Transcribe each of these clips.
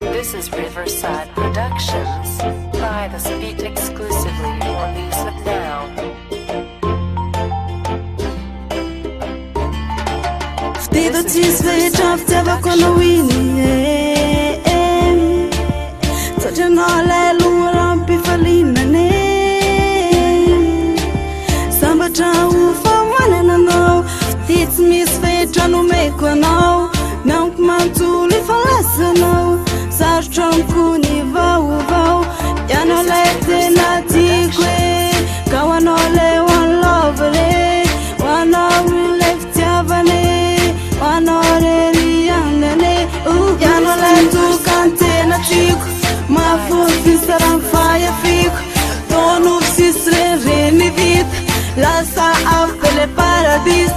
This is Riverside Productions. Buy this beat exclusively for music now. Stido tisve chafta kono wini Toje no le lumrampi falina ne Samba chau fa wana no Tits mis fe chanu me kono Não mantu li falasa no Sar chom kuni vau Ya no le te na tikwe Kawa no le one love re One love left yavane One already yandane Ya no le tu kante na tiku Ma fufi saran faya fiku Tonu sistre reni vit Lasa afele paradis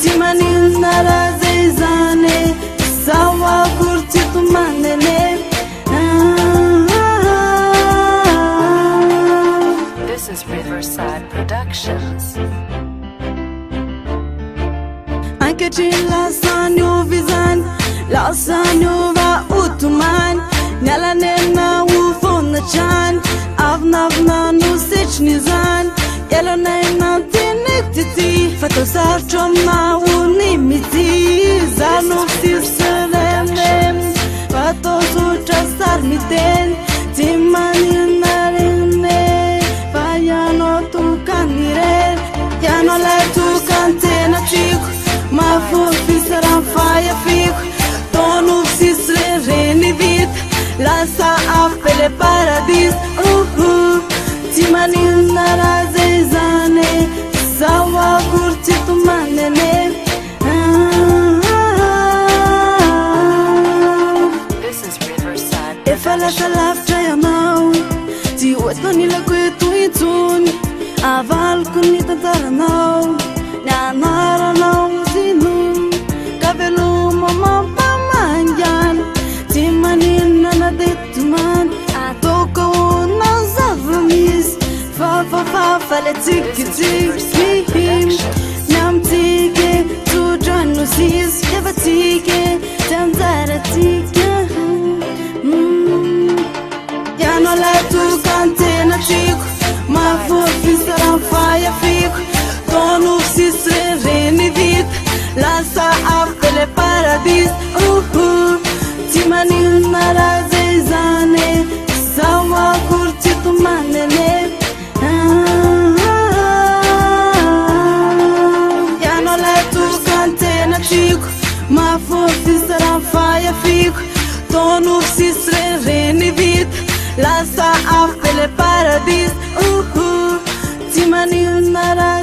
Timanin nara zeizane Sawa kurti tu mandene This is Riverside Productions. Anche ci lasano visan Lasano va utuman Nella nena ufona chan Avna nu sich nizan Yelo nena tinektiti Fato sarchom na unimiti Zanu sisarene Fato sucha sarmiten Timani narene Fayano tu kanire Yano le tu kantena chico Ma fufi saran faya fico Tonu sisre reni vit Lasa afele paradis Timani nara zeizane Sawa kurti tu mandene This is Riverside If I let the laugh try a now Ti wet koni la kwe tu itun Aval koni tantara now Nyanara now sinu Kabelu mama pamanjan Timani nana detuman Atoko na zavramis Fa le tiki tiki Nyam tiki Tu join no sis Yeva tiki Tanzara tiki Ya no le tu kante na chico Ma fufi saran faya fico Tonu sisre reni vit Lasa afele paradis Timani nara zeizane Sawa kurti tu mandene Ya no le tu kante na chico Ma fufi saran faya fico Tonu sisre reni vit Lasa afele paradis Timani nara